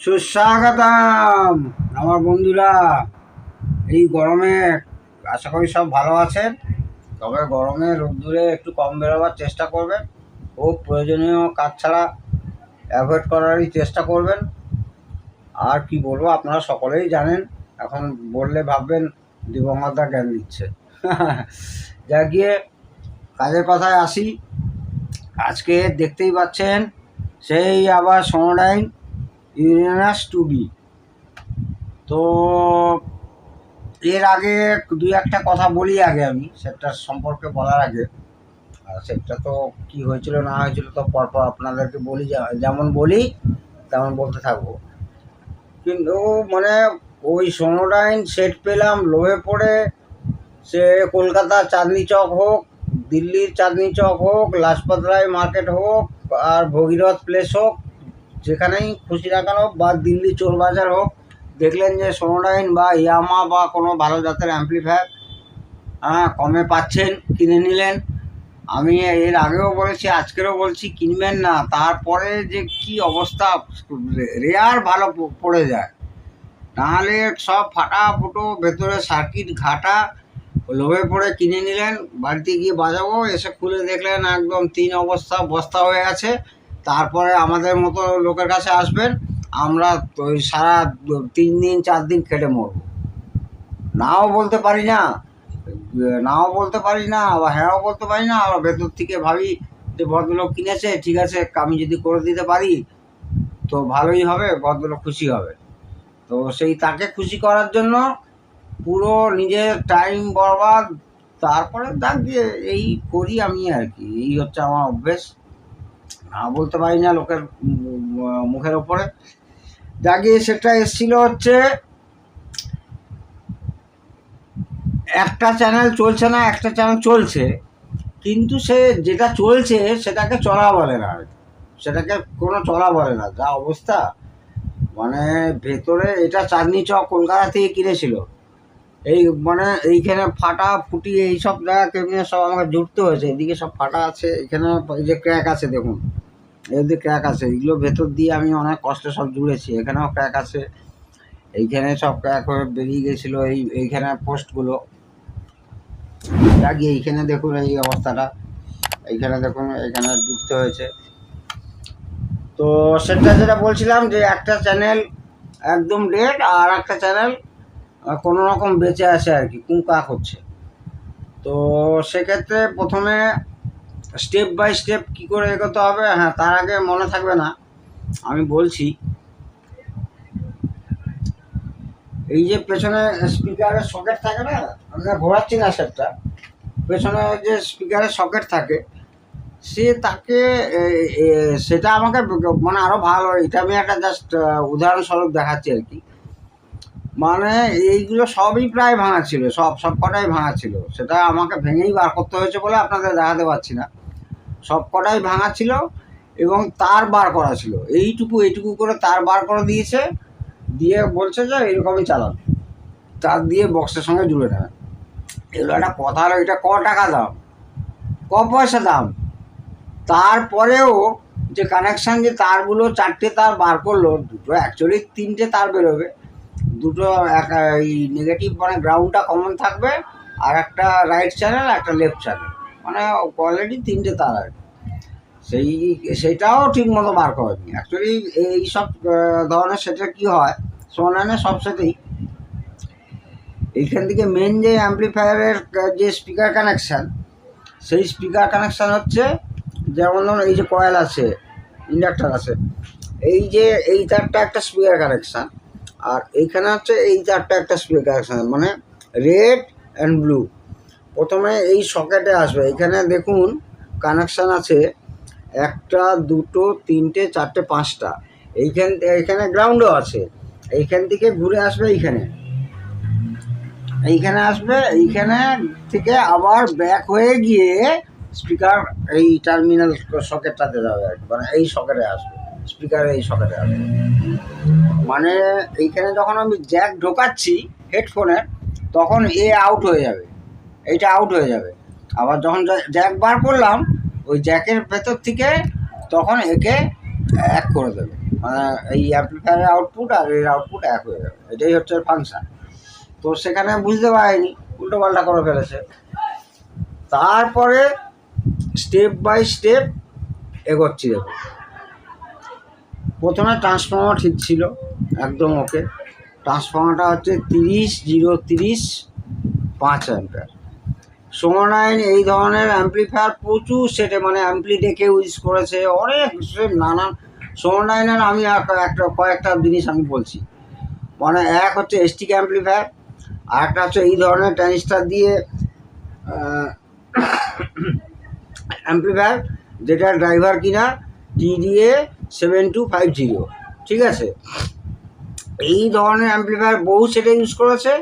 সুস্বাগতম আমার বন্ধুরা। এই গরমে আশা করি সব ভালো আছেন। তবে গরমে রোদ্দুরে একটু কম বেরোবার চেষ্টা করবেন। খুব প্রয়োজনীয় কাজ ছাড়া অ্যাভয়েড করারই চেষ্টা করবেন। আর কি বলবো, আপনারা সকলেই জানেন। এখন বললে ভাববেন দিবঙ্গতা জ্ঞান দিচ্ছে। যা গিয়ে কাজের কথায় আসি। আজকে দেখতেই পাচ্ছেন সেই আবার সোনোডাইন ইউরেনাস 2B। তো এর আগে দুই একটা কথা বলি আগে আমি সেটার সম্পর্কে বলার আগে। সেটা তো কি হয়েছিল না হয়েছিল তো পরপর আপনাদেরকে বলি, যেমন বলি তেমন বলতে থাকবো। কিন্তু মানে ওই সোনোডাইন সেট পেলাম লোভে পড়ে। সে কলকাতার চাঁদনি চক হোক, দিল্লির চাঁদনি চক হোক, লাজপত রায় মার্কেট হোক, আর ভগীরথ প্লেস হোক, যেখানেই খুশি না কেন, বা দিল্লি চোর বাজার হোক, দেখলেন যে সোনোডাইন বা ইয়ামা বা কোনো ভালো জাতের অ্যাম্পলিফায়ার কমে পাচ্ছেন, কিনে নিলেন। আমি এর আগেও বলেছি, আজকেরও বলছি, কিনবেন না। তারপরে যে কি অবস্থা, রেয়ার ভালো পড়ে যায়, নাহলে সব ফাটা ফুটো, ভেতরে সার্কিট ঘাটা। লোভে পড়ে কিনে নিলেন, বাড়িতে গিয়ে বাজাবো, এসে খুলে দেখলেন একদম তিন অবস্থা বস্তা হয়ে আছে। তারপরে আমাদের মতো লোকের কাছে আসবেন, আমরা ওই সারা 3 দিন 4 দিন খেটে মরব। নাও বলতে পারি না, আবার হ্যাঁও বলতে পারি না। আবার ভেতর থেকে ভাবি যে ভদ্রলোক কিনেছে, ঠিক আছে, আমি যদি করে দিতে পারি তো ভালোই হবে, ভদ্রলোক খুশি হবে। তো সেই তাকে খুশি করার জন্য পুরো নিজের টাইম বরবাদ, তারপরে দাগ দিয়ে এই করি আমি আর কি। এই হচ্ছে আমার অভ্যেস। না বলতে পারি না লোকের মুখের ওপরে। দাগিয়ে সেটা এসেছিল হচ্ছে, একটা চ্যানেল চলছে না, একটা চ্যানেল চলছে, কিন্তু সে যেটা চলছে সেটাকে চলা বলে না, সেটাকে কোনো চলা বলে না। যা অবস্থা, মানে ভেতরে এটা চাঁদনি চক কলকাতা থেকে কিনেছিল। এই মানে এইখানে ফাটা ফুটি এইসব জায়গা কেমনি সব আমাকে জুড়তে হয়েছে। এদিকে সব ফাটা আছে, এখানে এই যে ক্র্যাক আছে, দেখুন এদিকে ক্র্যাক আছে। এগুলো ভেতর দিয়ে আমি অনেক কষ্টে সব জুড়েছি। এখানেও ক্র্যাক আছে, এইখানে সব ক্র্যাক হয়ে বেরিয়ে গেছিলো। এইখানে পোস্টগুলো লাগিয়ে এইখানে দেখুন এই অবস্থাটা, এইখানে দেখুন এখানে জুড়তে হয়েছে। তো সেটা যেটা বলছিলাম, যে একটা চ্যানেল একদম ডেড, আর একটা চ্যানেল কোনো রকম বেঁচে আছে আর কি, কুঁকা করছে। তো সেক্ষেত্রে প্রথমে স্টেপ বাই স্টেপ কী করে এগোতে হবে, হ্যাঁ তার আগে মনে থাকবে না আমি বলছি, এই যে পেছনে স্পিকারের সকেট থাকে না, আমরা ঘোরাচ্ছি না সেটটা, পেছনে যে স্পিকারের সকেট থাকে, সেটা আমাকে মানে আরও ভালো, এটা আমি একটা জাস্ট উদাহরণস্বরূপ দেখাচ্ছি আর কি। মানে এইগুলো সবই প্রায় ভাঙা ছিল, সব কটাই ভাঙা ছিল। সেটা আমাকে ভেঙেই বার করতে হয়েছে বলে আপনাদের দেখাতে পারছি না। সব কটাই ভাঙা ছিল এবং তার বার করা ছিল, এইটুকু করে তার বার করে দিয়েছে, দিয়ে বলছে যে এরকমই চালান, তার দিয়ে বক্সের সঙ্গে জুড়ে নেবে। এগুলো একটা কথা হলো, এটা ক টাকা দাম, ক পয়সা দাম। তারপরেও যে কানেকশান, যে তারগুলো 4টে তার বার করলো, দুটো অ্যাকচুয়ালি 3টে তার বেরোবে, দুটো এই নেগেটিভ মানে গ্রাউন্ডটা কমন থাকবে, আর একটা রাইট চ্যানেল, একটা লেফট চ্যানেল, মানে অলরেডি 3টে তার আর কি। সেইটাও ঠিক মতো বার করেনি অ্যাকচুয়ালি। এই সব ধরনের সেটা কী হয়, সোনানে সব সেটেই এইখান থেকে মেন যে অ্যাম্পলিফায়ারের যে স্পিকার কানেকশান, সেই স্পিকার কানেকশান হচ্ছে, যেমন ধরুন এই যে কয়েল আছে, ইন্ডাক্টার আছে, এই তারটা একটা স্পিকার কানেকশান, আর এইখানে হচ্ছে এই তারটা একটা স্পিকার কানেকশান, মানে রেড অ্যান্ড ব্লু। প্রথমে এই সকেটে আসবে, এখানে দেখুন কানেকশান আছে 1টা 2টো 3টে 4টে 5টা। এইখানে গ্রাউন্ডও আছে, এইখান থেকে ঘুরে আসবে এইখানে আসবে, এইখানে থেকে আবার ব্যাক হয়ে গিয়ে স্পিকার এই টার্মিনাল সকেটটাতে যাবে আর কি, মানে এই সকেটে আসবে, স্পিকারের এই সকেটে আসবে। মানে এইখানে যখন আমি জ্যাক ঢোকাচ্ছি হেডফোনের, তখন আউট হয়ে যাবে, এইটা আউট হয়ে যাবে। আবার যখন জ্যাক বার করলাম ওই জ্যাকের ভেতর থেকে, তখন একে এক করে দেবে। মানে এই অ্যাম্পলিফায়ারের আউটপুট আর এর আউটপুট এক হয়ে যাবে, এটাই হচ্ছে ফাংশন। তো সেখানে বুঝতে পারেনি, উল্টোপাল্টা করে ফেলেছে। তারপরে স্টেপ বাই স্টেপ এগোচ্ছি। দেখো, প্রথমে ট্রান্সফর্মার ঠিক ছিল, একদম ওকে। ট্রান্সফর্মারটা হচ্ছে 30-0-30 5 অ্যাম্পিয়ার। সোমনাইন এই ধরনের অ্যাম্পলিফায়ার প্রচুর সেটে, মানে অ্যাম্পলি ডেকে ইউজ করেছে, অনেক নানান। সোমনাইনের আমি একটা কয়েকটা জিনিস আমি বলছি। মানে এক হচ্ছে এসটিকে অ্যাম্পলিফায়ার, আর একটা হচ্ছে এই ধরনের ট্রানজিস্টার দিয়ে অ্যাম্পলিফায়ার, যেটা ড্রাইভার কিনা TDA 7250, ঠিক আছে। এই ধরনের অ্যাম্পলিফায়ার বহু সেটে ইউজ করেছে।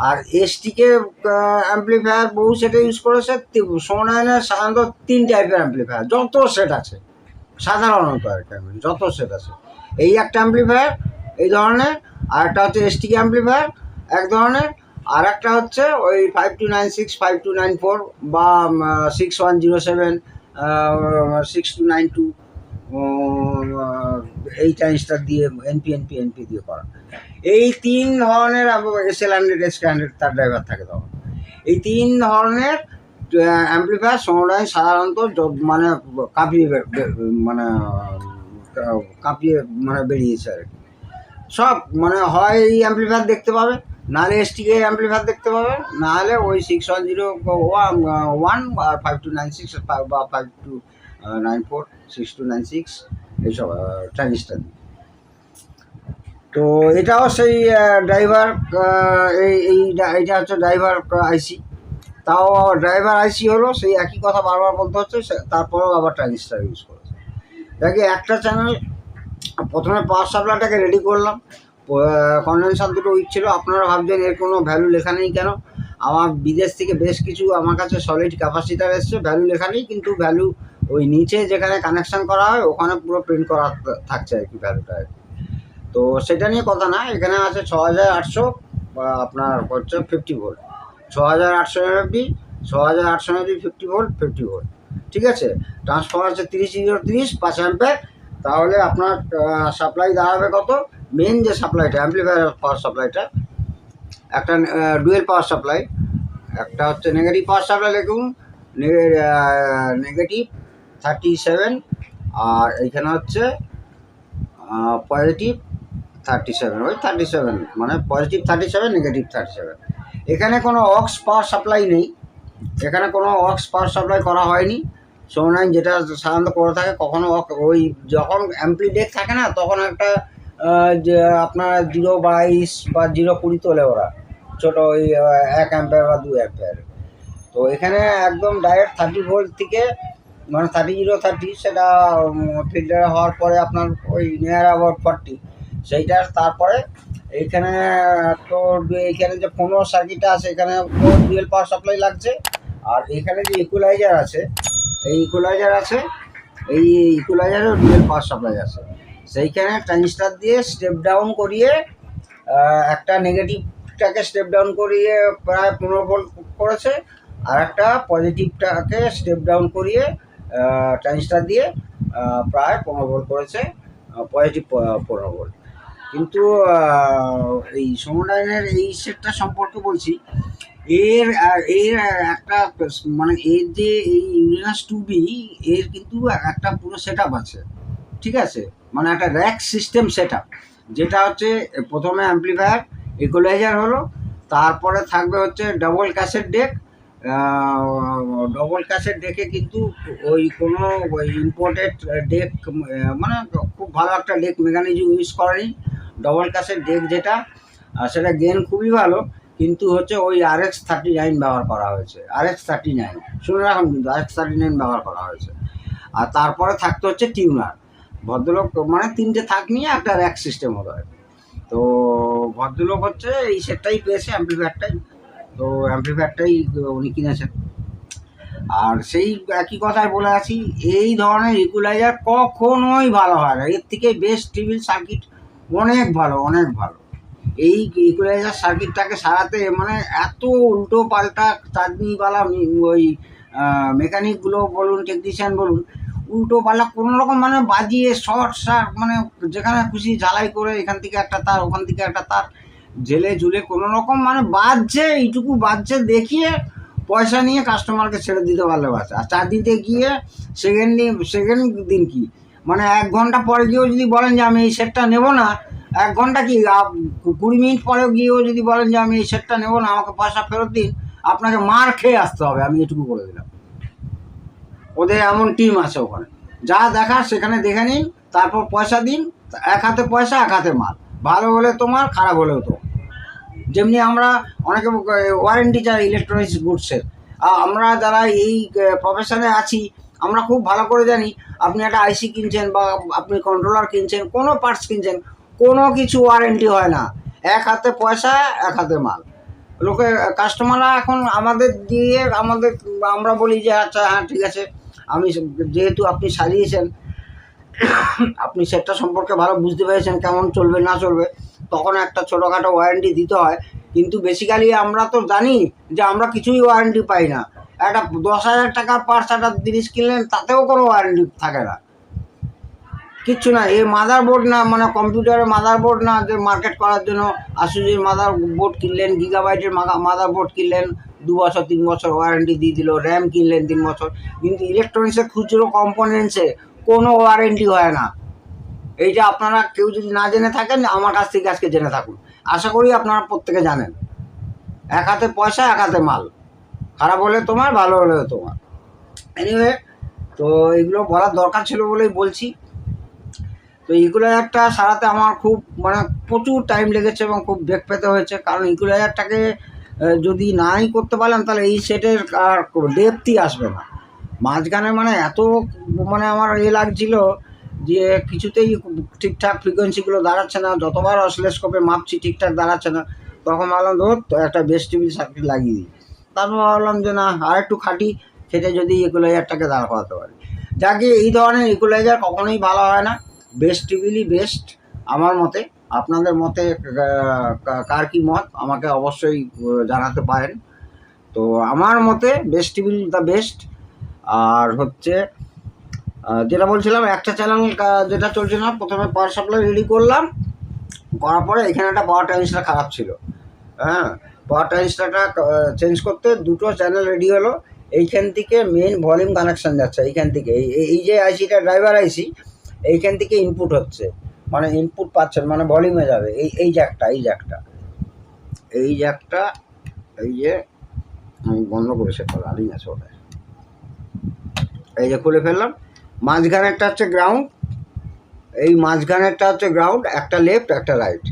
আর এসটিকে অ্যাম্পলিফায়ার বহু সেটে ইউজ করেছে। সোমনাইনের সাধারণত 3 টাইপের অ্যাম্পলিফায়ার, যত সেট আছে সাধারণত আর কি, যত সেট আছে এই একটা অ্যাম্পলিফায়ার এই ধরনের, আর একটা হচ্ছে এসটিকে অ্যাম্পলিফায়ার এক ধরনের, আর একটা হচ্ছে ওই 5296, 5294 বা 6107, 6292 এই ট্রানজিস্টার দিয়ে এনপি দিয়ে করা। এই 3 ধরনের SL100, SK100 তার ড্রাইভার থাকে তখন। এই 3 ধরনের অ্যাম্পলিফায়ার সোমনাইন সাধারণত মানে কাঁপিয়ে মানে কাঁপিয়ে মানে বেরিয়েছে আর কি। সব মানে হয় এই অ্যাম্পলিফায়ার দেখতে পাবে, নাহলে এসটিকে অ্যাম্পলিফায়ার দেখতে পাবে, নাহলে ওই 6101 আর 5296 বা 5294, 6296 এইসব ট্রানজিস্টার দিয়ে। তো এটাও সেই ড্রাইভার, এইটা হচ্ছে ড্রাইভার আইসি। তাও ড্রাইভার আইসি হলো, সেই একই কথা বারবার বলতে হচ্ছে, তারপরেও আবার ট্রানজিস্টার ইউজ করেছে। দেখি একটা চ্যানেল প্রথমে পাওয়ার সাপ্লাইটাকে রেডি করলাম, কন্ডেনসার দুটো উইক ছিল। আপনারা ভাবছেন এর কোনো ভ্যালু লেখা নেই কেন? আমার বিদেশ থেকে বেশ কিছু আমার কাছে সলিড ক্যাপাসিটার এসছে, ভ্যালু লেখা নেই, কিন্তু ভ্যালু ওই নিচে যেখানে কানেকশান করা হয় ওখানে পুরো প্রিন্ট করা থাকছে আর কি ভ্যালুটা আর কি। তো সেটা নিয়ে কথা না, এখানে আছে 6800, আপনার হচ্ছে 50 volt, 6800 MFD, 6800 MFD 50 volt, 50 volt, ঠিক আছে। ট্রান্সফর্মার হচ্ছে 30-0-30 5 অ্যাম্পিয়ার। তাহলে আপনার সাপ্লাই দাঁড়াবে কত? মেন যে সাপ্লাইটা, অ্যাম্পলিফায়ার পাওয়ার সাপ্লাইটা, একটা ডুয়েল পাওয়ার সাপ্লাই, একটা হচ্ছে নেগেটিভ পাওয়ার সাপ্লাই লিখুন, নেগেটিভ 37, আর এইখানে হচ্ছে পজিটিভ 37, ওই 37, মানে পজিটিভ 37, নেগেটিভ 37। এখানে কোনো অক্স পাওয়ার সাপ্লাই নেই, এখানে কোনো অক্স পাওয়ার সাপ্লাই করা হয়নি। সোমনাইন যেটা সাধারণত করে থাকে, কখনো ওই যখন অ্যাম্পলি ডেক থাকে না, তখন একটা যে আপনার 0.22 বা 0.20 তোলে ওরা, ছোটো ওই 1 অ্যাম্পিয়ার বা 2 অ্যাম্পিয়ার। তো এখানে একদম ডাইরেক্ট 30 ভোল্ট থেকে, মানে 30-0-30, সেটা ফিল্টার হওয়ার পরে আপনার ওই নিয়ার অ্যাবাউট 40, সেইটার তারপরে এইখানে তো এইখানে যে 15 সার্কিটটা আছে, এখানে ডুয়েল পাওয়ার সাপ্লাই লাগছে। আর এখানে যে ইকুয়ালাইজার আছে, এই ইকুয়ালাইজার আছে, এই ইকুয়ালাইজারেও ডুয়েল পাওয়ার সাপ্লাই আছে। সেইখানে ট্রানজিস্টার দিয়ে স্টেপ ডাউন করিয়ে একটা নেগেটিভটাকে স্টেপ ডাউন করিয়ে প্রায় 15 ভোল্ট করেছে, আর একটা পজিটিভটাকে স্টেপ ডাউন করিয়ে ট্রানজিস্টার দিয়ে প্রায় 15 ভোল্ট করেছে, পজিটিভ 15 ভোল্ট। কিন্তু এই সোমনাইনের এই সেটটা সম্পর্কে বলছি, এর একটা মানে এর যে এই ইউরেনাস 2B, এর কিন্তু একটা পুরো সেট আপ আছে, ঠিক আছে। মানে একটা র্যাক সিস্টেম সেট আপ, যেটা হচ্ছে প্রথমে অ্যাম্পলিফায়ার ইকুয়ালাইজার হলো, তারপরে থাকবে হচ্ছে double cassette deck. Double cassette ডেকে কিন্তু ওই কোনো ওই ইম্পোর্টেড ডেক, মানে খুব ভালো একটা ডেক মেকানিজম ইউজ করেনি। ডবল ক্যাসেট ডেক যেটা, সেটা গেন খুবই ভালো, কিন্তু হচ্ছে ওই RX39 ব্যবহার করা হয়েছে। RX39 শুনে রাখুন, কিন্তু RX39 ব্যবহার করা হয়েছে। আর তারপরে থাকতে হচ্ছে টিউনার। ভদ্রলোক মানে 3টে থাক নিয়ে একটা র্যাক সিস্টেম হলো আর কি। তো ভদ্রলোক হচ্ছে এই সেটটাই পেয়েছে, অ্যাম্পলিফায়ারটাই। তো অ্যাম্পলিফায়ারটাই উনি কিনেছেন। আর সেই একই কথায় বলে আছি, এই ধরনের ইকুয়ালাইজার কখনোই ভালো হয় না, এর থেকে বেস্ট টিভিল সার্কিট অনেক ভালো, অনেক ভালো। এই ইকুয়ালাইজার সার্কিটটাকে সারাতে মানে এত উল্টো পাল্টা চাঁদনিওয়ালা ওই মেকানিকগুলো বলুন, টেকনিশিয়ান বলুন, উল্টো পাল্টা কোনো রকম মানে বাজিয়ে শর্ট মানে যেখানে খুশি ঝালাই করে এখান থেকে একটা তার ওখান থেকে একটা তার ঝেলে ঝুলে কোনো রকম মানে বাজছে, এইটুকু বাজছে দেখিয়ে পয়সা নিয়ে কাস্টমারকে ছেড়ে দিতে পারলে বাস। আর চার দিতে গিয়ে সেকেন্ড দিন কি মানে 1 ঘন্টা পরে গিয়েও যদি বলেন যে আমি এই সেটটা নেবো না, 1 ঘন্টা কি 20 মিনিট পরেও গিয়েও যদি বলেন যে আমি এই সেটটা নেবো না, আমাকে পয়সা ফেরত দিন, আপনাকে মার খেয়ে আসতে হবে, আমি এটুকু বলে দিলাম। ওদের এমন টিম আছে ওখানে, যা দেখার সেখানে দেখে নিন, তারপর পয়সা দিন, এক হাতে পয়সা এক হাতে মাল, ভালো হলে তোমার, খারাপ হলেও তোমার। যেমনি আমরা অনেকে ওয়ারেন্টি চাই ইলেকট্রনিক্স গুডসের, আমরা যারা এই প্রফেশনে আছি আমরা খুব ভালো করে জানি, আপনি একটা আইসি কিনছেন বা আপনি কন্ট্রোলার কিনছেন, কোনো পার্টস কিনছেন, কোনো কিছু ওয়ারেন্টি হয় না, এক হাতে পয়সা এক হাতে মাল। লোকে কাস্টমাররা এখন আমাদের দিয়ে আমরা বলি যে আচ্ছা হ্যাঁ ঠিক আছে, আমি যেহেতু আপনি সারিয়েছেন, আপনি সেটটা সম্পর্কে ভালো বুঝতে পেরেছেন কেমন চলবে না চলবে, তখন একটা ছোটোখাটো ওয়ারেন্টি দিতে হয়। কিন্তু বেসিক্যালি আমরা তো জানি যে আমরা কিছুই ওয়ারেন্টি পাই না। একটা 10,000 টাকার পার্টস একটা জিনিস কিনলেন, তাতেও কোনো ওয়ারেন্টি থাকে না, কিচ্ছু না। এই মাদারবোর্ড না, মানে কম্পিউটারের মাদারবোর্ড না যে মার্কেট করার জন্য আসুসের মাদারবোর্ড কিনলেন, গিগাবাইটের মাদারবোর্ড কিনলেন, 2 বছর 3 বছর ওয়ারেন্টি দিয়ে দিল, র্যাম কিনলেন 3 বছর, কিন্তু ইলেকট্রনিক্সের খুচরো কম্পোনেন্টসে কোনো ওয়ারেন্টি হয় না। এইটা আপনারা কেউ যদি না জেনে থাকেন, আমার কাছ থেকে আজকে জেনে থাকুন। আশা করি আপনারা প্রত্যেকে জানেন, এক হাতে পয়সা এক হাতে মাল, খারাপ হলে তোমার, ভালো হলে তোমার। এনিওয়ে, তো এগুলো বলার দরকার ছিল বলেই বলছি। তো ইকুয়ালাইজারটা সারাতে আমার খুব মানে প্রচুর টাইম লেগেছে এবং খুব বেগ পেতে হয়েছে, কারণ ইকুয়ালাইজারটাকে যদি নাই করতে পারলাম তাহলে এই সেটের আর ডেপথই আসবে না। মাঝখানে মানে এত মানে আমার লাগছিল যে কিছুতেই ঠিকঠাক ফ্রিকোয়েন্সিগুলো দাঁড়াচ্ছে না, যতবার অসিলোস্কোপে মাপছি ঠিকঠাক দাঁড়াচ্ছে না, তখন ভাবলাম ধর তো একটা ভেস্টিবিল সার্কিট লাগিয়ে দিই। তারপর ভাবলাম যে না, আর একটু খাটি খেটে যদি ইকুয়ালাইজারটাকে দাঁড় করাতে পারি। যাকে এই ধরনের ইকুয়ালাইজার কখনোই ভালো হয় না, ভেস্টিবিলই বেস্ট আমার মতে। আপনাদের মতে কার কী মত আমাকে অবশ্যই জানাতে পারেন। তো আমার মতে ভেস্টিবিল দ্য বেস্ট। আর হচ্ছে যেটা বলছিলাম, একটা চ্যানেল যেটা চলছে না, প্রথমে পাওয়ার সাপ্লাই রেডি করলাম, করার পরে এখানে একটা পাওয়ার ট্রানজিস্টার খারাপ ছিল, হ্যাঁ, পাওয়ার ট্রানজিস্টারটা চেঞ্জ করতে 2টো চ্যানেল রেডি হলো। এইখান থেকে মেন ভলিউম কানেকশান যাচ্ছে, এইখান থেকে এই যে আইসিটা ড্রাইভার আইসি, এইখান থেকে ইনপুট হচ্ছে, মানে ইনপুট পাচ্ছেন মানে ভলিউমে যাবে। এই জ্যাকটা এই যে আমি বন্ধ করে সেটা লালিং আছে ওটা, এই যে খুলে ফেললাম। মাঝখানেরটা হচ্ছে গ্রাউন্ড, এই মাঝখানেরটা হচ্ছে গ্রাউন্ড, একটা লেফট একটা রাইট।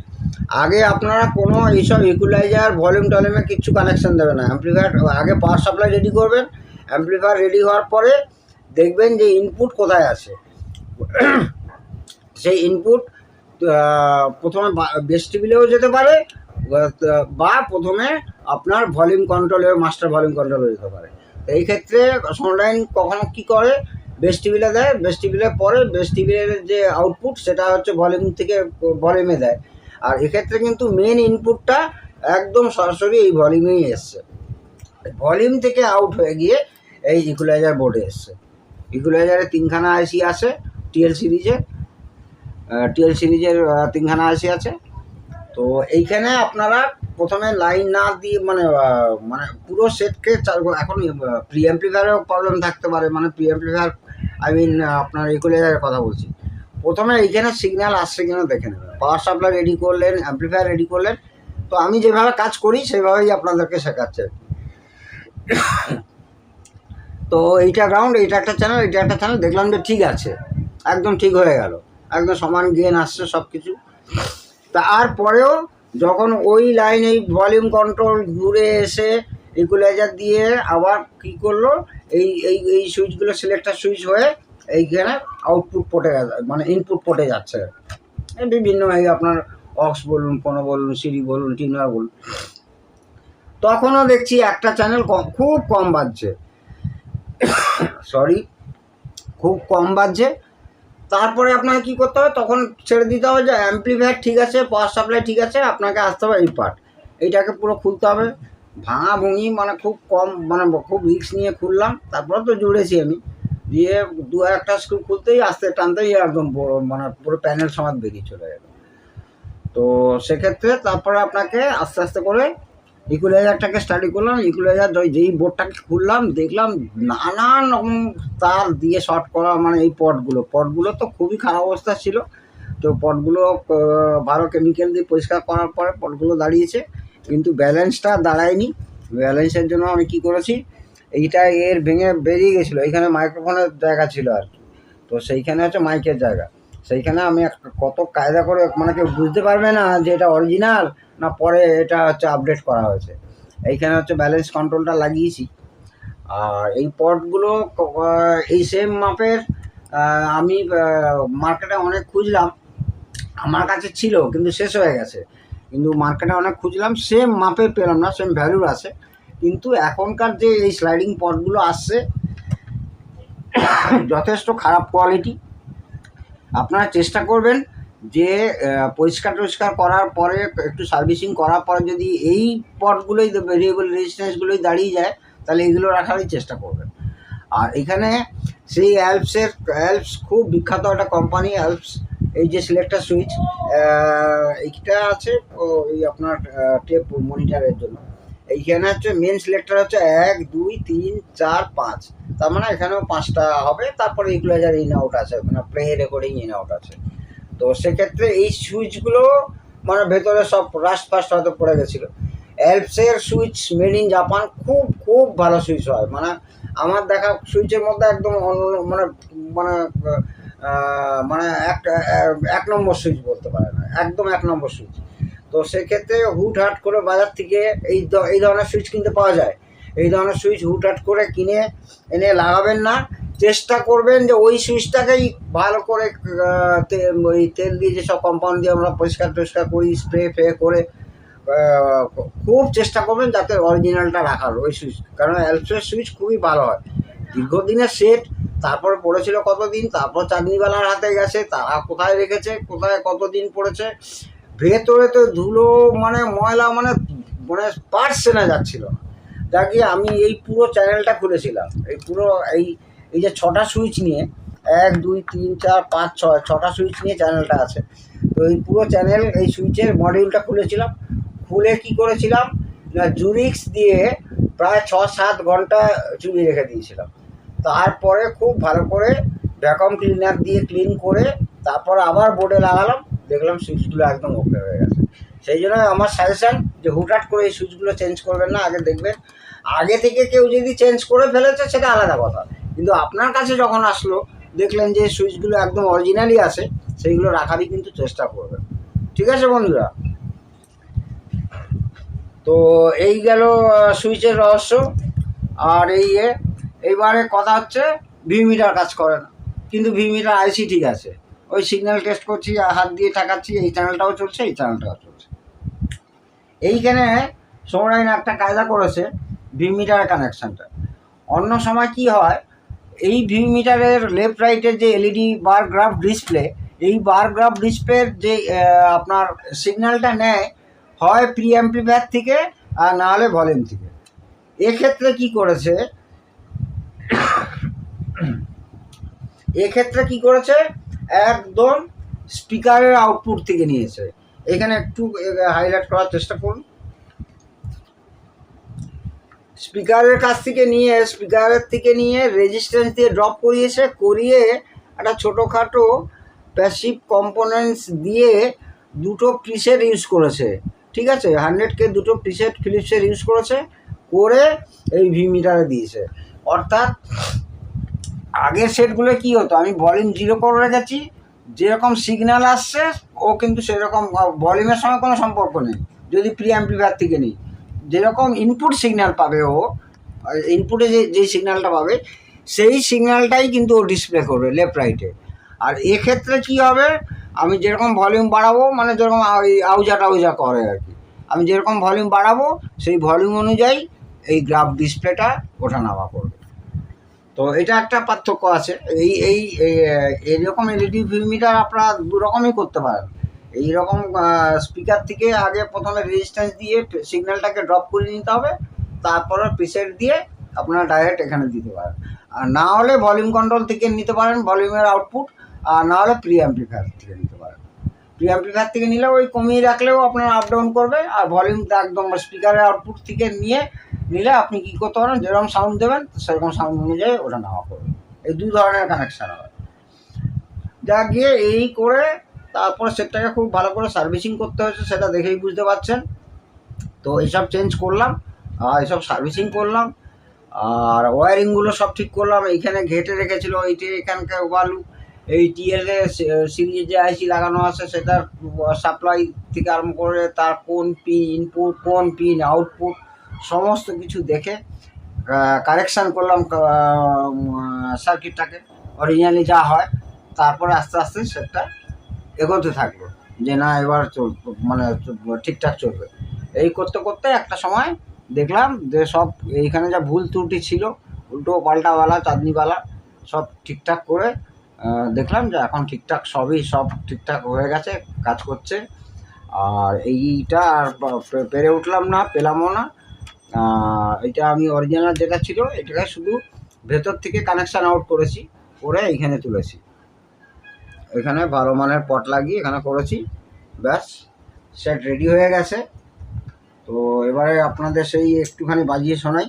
আগে আপনারা কোনো এইসব ইকুয়ালাইজার ভলিউম টলিউমে কিচ্ছু কানেকশান দেবে না, অ্যাম্পলিফায়ার আগে পাওয়ার সাপ্লাই রেডি করবেন, অ্যাম্পলিফায়ার রেডি হওয়ার পরে দেখবেন যে ইনপুট কোথায় আছে, সেই ইনপুট প্রথমে ভেস্টিবিলেও যেতে পারে বা প্রথমে আপনার ভলিউম কন্ট্রোলে মাস্টার ভলিউম কন্ট্রোলে যেতে পারে। এই ক্ষেত্রে সনলাইন কখনো কী করে, ভেস্টিবিলে দেয়, ভেস্টিবিলের পরে ভেস্টিবিলের যে আউটপুট সেটা হচ্ছে ভলিউম থেকে ভলিউমে দেয়। আর এক্ষেত্রে কিন্তু মেন ইনপুটটা একদম সরাসরি এই ভলিউমেই এসছে, ভলিউম থেকে আউট হয়ে গিয়ে এই ইকুয়ালাইজার বোর্ডে এসছে। ইকুয়ালাইজারে 3খানা আইসি আছে, টিএল সিরিজের 3খানা আইসি আছে। তো এইখানে আপনারা প্রথমে লাইন না দিয়ে মানে পুরো সেটকে এখন প্রি অ্যাম্পলিফায়ারেও প্রবলেম থাকতে পারে, মানে প্রি অ্যাম্পলিফায়ার আপনার ইকুয়ালাইজারের কথা বলছি। প্রথমে এইখানে সিগন্যাল আসছে কিনা দেখে নেবেন, পাওয়ার সাপ্লাই রেডি করলেন, অ্যাম্পলিফায়ার রেডি করলেন। তো আমি যেভাবে কাজ করি সেইভাবেই আপনাদেরকে শেখাচ্ছে। তো এইটা গ্রাউন্ড, এইটা একটা চ্যানেল, এইটা একটা চ্যানেল, দেখলাম যে ঠিক আছে, একদম ঠিক হয়ে গেল, একদম সমান গেন আসছে সব কিছু। তারপরেও যখন ওই লাইন এই ভলিউম কন্ট্রোল ঘুরে এসে ইকুয়ালাইজার দিয়ে আবার কী করলো, এই সুইচগুলো সিলেক্টার সুইচ হয়ে এইখানে আউটপুট পোর্টে মানে ইনপুট পোর্টে যাচ্ছে, বিভিন্ন এই আপনার অক্স বলুন, কোনো বলুন, সিরি বলুন, টিউনার বলুন। তখনও দেখছি একটা চ্যানেল খুব কম বাজছে, খুব কম বাজছে। তারপরে আপনাকে কী করতে হবে, তখন ছেড়ে দিতে হবে যে অ্যাম্পলিফায়ার ঠিক আছে, পাওয়ার সাপ্লাই ঠিক আছে, আপনাকে আসতে হবে এই পার্ট, এইটাকে পুরো খুলতে হবে। ভাঙি মানে খুব কম, মানে খুব রিস্ক নিয়ে খুললাম, তারপরে তো জুড়েছি আমি। দিয়ে দু একটা স্ক্রু খুলতেই আস্তে টানতেই একদম বড় মানে পুরো প্যানেল সমেত বেরিয়ে চলে গেল। তো সেক্ষেত্রে তারপরে আপনাকে আস্তে আস্তে করে ইকুয়ালাইজারটাকে স্টাডি করলাম। ইকুয়ালাইজার যেই বোর্ডটাকে খুললাম দেখলাম নানান রকম তার দিয়ে শর্ট করা, মানে এই পটগুলো তো খুবই খারাপ অবস্থা ছিল। তো পটগুলো ভালো কেমিক্যাল দিয়ে পরিষ্কার করার পরে পটগুলো দাঁড়িয়েছে, কিন্তু ব্যালেন্সটা দাঁড়ায়নি। ব্যালেন্সের জন্য আমি কি করেছি, এইটা এর ভেঙে বেরিয়ে গেছিলো, এইখানে মাইক্রোফোনের জায়গা ছিল আর কি। তো সেইখানে হচ্ছে মাইকের জায়গা, সেইখানে আমি কত কায়দা করে, মানে কেউ বুঝতে পারবে না যে এটা অরিজিনাল না পরে এটা হচ্ছে আপডেট করা হয়েছে। এইখানে হচ্ছে ব্যালেন্স কন্ট্রোলটা লাগিয়েছি। আর এই পটগুলো এই সেম মাপের আমি মার্কেটে অনেক খুঁজলাম, আমার কাছে ছিল কিন্তু শেষ হয়ে গেছে। কিন্তু মার্কেটে অনেক খুঁজলাম, সেম মাপের পেলাম না, সেম ভ্যালুর আছে। কিন্তু এখনকার যে এই স্লাইডিং পটগুলো আসছে যথেষ্ট খারাপ কোয়ালিটি। আপনারা চেষ্টা করবেন যে পরিষ্কার করার পরে একটু সার্ভিসিং করার পরে যদি এই পটগুলোই ভেরিয়েবল রেজিস্ট্যান্সগুলোই দাঁড়িয়ে যায় তাহলে এগুলো রাখারই চেষ্টা করবেন। আর এখানে সেই অ্যালপস খুব বিখ্যাত একটা কোম্পানি অ্যালপস। এই যে সিলেক্টর সুইচ এইটা আছে ওই আপনার টেপ মনিটরের জন্য। এইখানে হচ্ছে মেন সিলেক্টর হচ্ছে 1 2 3 4 5, তার মানে এখানেও 5টা হবে। তারপরে ইকুয়ালাইজার ইন আউট আছে, মানে প্লে রেকর্ডিং ইন আউট আছে। তো সেক্ষেত্রে এই সুইচগুলো মানে ভেতরে সব রাস্ট ফাস্ট হয়তো পড়ে গেছিলো। অ্যালপসের সুইচ মেড ইন জাপান, খুব খুব ভালো সুইচ হয়, মানে আমার দেখা সুইচের মধ্যে একদম মানে মানে মানে এক নম্বর সুইচ বলতে পারে না, একদম 1 নম্বর সুইচ। তো সেক্ষেত্রে হুটহাট করে বাজার থেকে এই ধরনের সুইচ কিনতে পাওয়া যায়। এই ধরনের সুইচ হুটহাট করে কিনে এনে লাগাবেন না। চেষ্টা করবেন যে ওই সুইচটাকেই ভালো করে ওই তেল দিয়ে, যেসব কম্পাউন্ড দিয়ে আমরা পরিষ্কার করি, স্প্রে করে খুব চেষ্টা করবেন যাতে অরিজিনালটা রাখার ওই সুইচ। কারণ অ্যালপসের সুইচ খুবই ভালো হয়, দীর্ঘদিনের সেট। তারপরে পড়েছিল কতদিন, তারপর চাঁদনিওয়ালার হাতে গেছে, তারা কোথায় রেখেছে, কোথায় কতদিন পড়েছে, ভেতরে তো ধুলো মানে ময়লা মানে মানে পার্টস চেনা যাচ্ছিল না। যাকে আমি এই পুরো চ্যানেলটা খুলেছিলাম, এই পুরো এই যে 6টা সুইচ নিয়ে 1 2 3 4 5 6টা সুইচ নিয়ে চ্যানেলটা আছে। তো এই পুরো চ্যানেল এই সুইচের মডিউলটা খুলেছিলাম। খুলে কি করেছিলাম না, জুরিক্স দিয়ে প্রায় 6-7 ঘন্টা চুবি রেখে দিয়েছিলাম। তারপরে খুব ভালো করে ভ্যাকুয়াম ক্লিনার দিয়ে ক্লিন করে তারপর আবার বোর্ডে লাগালাম, দেখলাম সুইচগুলো একদম ওকে হয়ে গেছে। সেই জন্য আমার সাজেশান যে হুটহাট করে এই সুইচগুলো চেঞ্জ করবেন না, আগে দেখবেন। আগে থেকে কেউ যদি চেঞ্জ করে ফেলেছে সেটা আলাদা কথা, কিন্তু আপনার কাছে যখন আসলো দেখলেন যে সুইচগুলো একদম অরিজিনালি আছে, সেইগুলো রাখারই কিন্তু চেষ্টা করবেন। ঠিক আছে বন্ধুরা? তো এই গেল সুইচের রহস্য। আর এইবারে কথা হচ্ছে ভিমিটার কাজ করে না, কিন্তু ভিমিটার আইসি ঠিক আছে। ওই সিগন্যাল টেস্ট করছি, হাত দিয়ে ঠাকাচ্ছি, এই চ্যানেলটাও চলছে, এই চ্যানেলটাও চলছে। এইখানে সৌরাইন একটা কায়দা করেছে ভিমিটারের কানেকশানটা। অন্য সময় কি হয়, এই ভিমিটারের লেফট রাইটের যে এলইডি বার গ্রাফ ডিসপ্লে, এই বার গ্রাফ ডিসপ্লের যে আপনার সিগন্যালটা নেয় হয় প্রি অ্যাম্প্লিফায়ার থেকে আর না হলে ভলিউম থেকে। এক্ষেত্রে কি করেছে একদম স্পিকারের আউটপুট থেকে নিয়েছে। এখানে একটু হাইলাইট করার চেষ্টা করুন। স্পিকারের থেকে নিয়ে রেজিস্ট্যান্স দিয়ে ড্রপ করিয়ে একটা ছোটোখাটো প্যাসিভ কম্পোনেন্টস দিয়ে দুটো প্রিসেট ইউজ করেছে। ঠিক আছে, 100K দুটো প্রিসেট ফিলিপসের ইউজ করে এই ভিমিটারে দিয়েছে। অর্থাৎ আগের সেটগুলো কি হতো, আমি ভলিউম 0 করে রেখেছি, যেরকম সিগন্যাল আসছে ও কিন্তু সেরকম ভলিউমের সঙ্গে কোনো সম্পর্ক নেই। যদি প্রি অ্যাম্প্লিফায়ার থেকে নিই, যেরকম ইনপুট সিগন্যাল পাবে ও, ইনপুটে যে সিগন্যালটা পাবে সেই সিগন্যালটাই কিন্তু ও ডিসপ্লে করবে লেফট রাইটে। আর এক্ষেত্রে কি হবে, আমি যেরকম ভলিউম বাড়াবো, মানে যেরকম আউজা করে আর কি, আমি যেরকম ভলিউম বাড়াবো সেই ভলিউম অনুযায়ী এই গ্রাফ ডিসপ্লেটা ওঠানামা করবে। তো এটা একটা পার্থক্য আছে। এইরকম এলইডি ভিমিটার আপনারা দু রকমই করতে পারেন। এইরকম স্পিকার থেকে আগে প্রথমে রেজিস্ট্যান্স দিয়ে সিগন্যালটাকে ড্রপ করে নিতে হবে, তারপরে প্রিসেট দিয়ে আপনারা ডাইরেক্ট এখানে দিতে পারেন। আর না হলে ভলিউম কন্ট্রোল থেকে নিতে পারেন, ভলিউমের আউটপুট, আর না হলে প্রি অ্যাম্পলিফায়ার থেকে নিতে পারেন। প্রি অ্যাম্পলিফায়ার থেকে নিলে ওই কমিয়ে রাখলেও আপনার আপ ডাউন করবে, আর ভলিউমটা একদম স্পিকারের আউটপুট থেকে নিলে আপনি কী করতে পারেন, যেরকম সাউন্ড দেবেন সেরকম সাউন্ড অনুযায়ী ওটা নেওয়া করবে। এই দু ধরনের কানেকশান হবে। যা গিয়ে এই করে তারপর সেটটাকে খুব ভালো করে সার্ভিসিং করতে হয়েছে, সেটা দেখেই বুঝতে পারছেন। তো এইসব চেঞ্জ করলাম, এইসব সার্ভিসিং করলাম, আর ওয়ারিংগুলো সব ঠিক করলাম। এইখানে ঘেটে রেখেছিল, এইটি এখানকার ওয়ালু, এই টিএলএ সিরিজে যে আইসি লাগানো আছে সেটার সাপ্লাই থেকে আরম্ভ করে তার কোন পিন ইনপুট, কোন পিন আউটপুট, সমস্ত কিছু দেখে কারেকশান করলাম সার্কিটটাকে অরিজিনালি যা হয়। তারপরে আস্তে আস্তে সেটা এগোতে থাকলো যে না এবার মানে ঠিকঠাক চলবে। এই করতে করতে একটা সময় দেখলাম যে সব এইখানে যা ভুল ত্রুটি ছিল, উল্টো পাল্টাওয়ালা চাঁদনিওয়ালা, সব ঠিকঠাক করে দেখলাম যে এখন ঠিকঠাক সব ঠিকঠাক হয়ে গেছে, কাজ করছে। আর এইটা আর পেরে উঠলাম না, পেলামও না। এটা আমি অরিজিনাল যেটা ছিল এটাকে শুধু ভেতর থেকে কানেকশান আউট করেছি, করে এইখানে তুলেছি। এখানে ভালো মানের পট লাগিয়ে এখানে করেছি, ব্যাস সেট রেডি হয়ে গেছে। তো এবারে আপনাদের সেই একটুখানি বাজিয়ে শোনাই।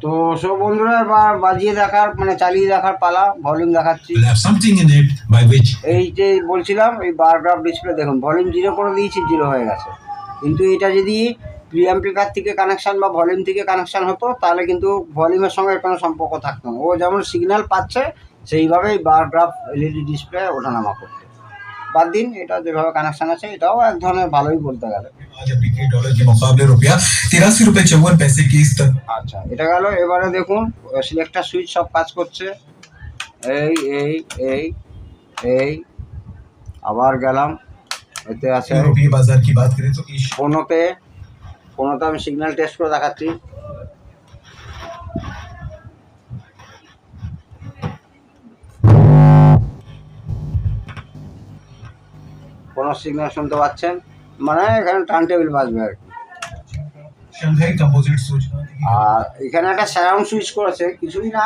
তো সব বন্ধুরা এবার বাজিয়ে দেখার মানে চালিয়ে দেখার পালা, ভলিউম দেখাচ্ছি। এই যে বলছিলাম এই বার গ্রাফ ডিসপ্লে দেখুন, ভলিউম 0 করে দিয়েছি, 0 হয়ে গেছে। কিন্তু এটা যদি প্রি অ্যাম্পলিফায়ার থেকে কানেকশান বা ভলিউম থেকে কানেকশান হতো তাহলে কিন্তু ভলিউমের সঙ্গে কোনো সম্পর্ক থাকতো না। ও যেমন সিগন্যাল পাচ্ছে সেইভাবেই বার গ্রাফ এলইডি ডিসপ্লে ওঠানামা করতো। বাদ দিন, এটা যেভাবে কানেকশান আছে এটাও এক ধরনের ভালোই বলতে গেলে। আচ্ছা, এটা গেল। এবারে দেখুন সিলেক্টার সুইচ সব কাজ করছে। এই এই এই এই আবার গেলাম, এতে আছে ফোনোতে আমি সিগন্যাল টেস্ট করে দেখাচ্ছি। কোনো সিগন্যাল শুনতে পাচ্ছেন, মানে এখানে টার্ন টেবিল বাজবে আর কি। আর এখানে একটা সারাউন্ড সুইচ করেছে, কিছুই না,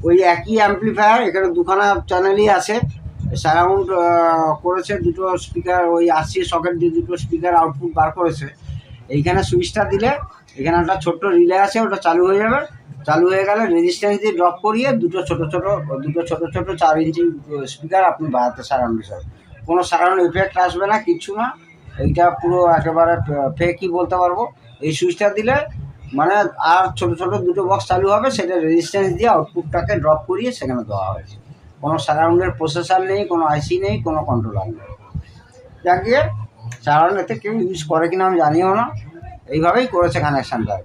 ওই একই অ্যাম্পলিফায়ার, এখানে দুখানা চ্যানেলই আছে। সারাউন্ড করেছে, দুটো স্পিকার ওই আরসি সকেট দিয়ে দুটো স্পিকার আউটপুট বার করেছে। এইখানে সুইচটা দিলে এখানে একটা ছোট্ট রিলে আছে, ওটা চালু হয়ে যাবে। চালু হয়ে গেলে রেজিস্ট্যান্স দিয়ে ড্রপ করিয়ে দুটো ছোট ছোট 4 ইঞ্চি স্পিকার আপনি বাড়াতে সারাউন্ড হিসাবে। কোনো সারাউন্ড ইফেক্ট আসবে না, কিচ্ছু না। এইটা পুরো একেবারে ফেকই বলতে পারবো। এই সুইচটা দিলে মানে আর ছোট দুটো বক্স চালু হবে, সেটা রেজিস্ট্যান্স দিয়ে আউটপুটটাকে ড্রপ করিয়ে সেখানে দেওয়া হয়েছে। কোনো সারাউন্ডের প্রসেসর নেই, কোনো আইসি নেই, কোনো কন্ট্রোলার নেই। যাকে সারাউন্ড এতে কেউ ইউজ করে কিনা আমি জানিও না, এইভাবেই করেছে কানেকশানটা।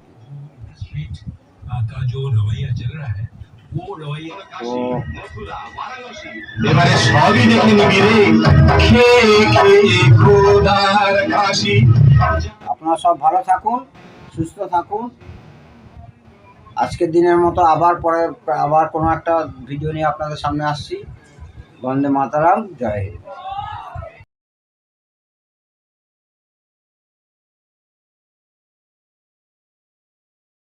আপনারা সব ভালো থাকুন, সুস্থ থাকুন। আজকের দিনের মতো আবার কোনো একটা ভিডিও নিয়ে আপনাদের সামনে আসছি। বন্দে মাতারাম, জয় হিন্দ।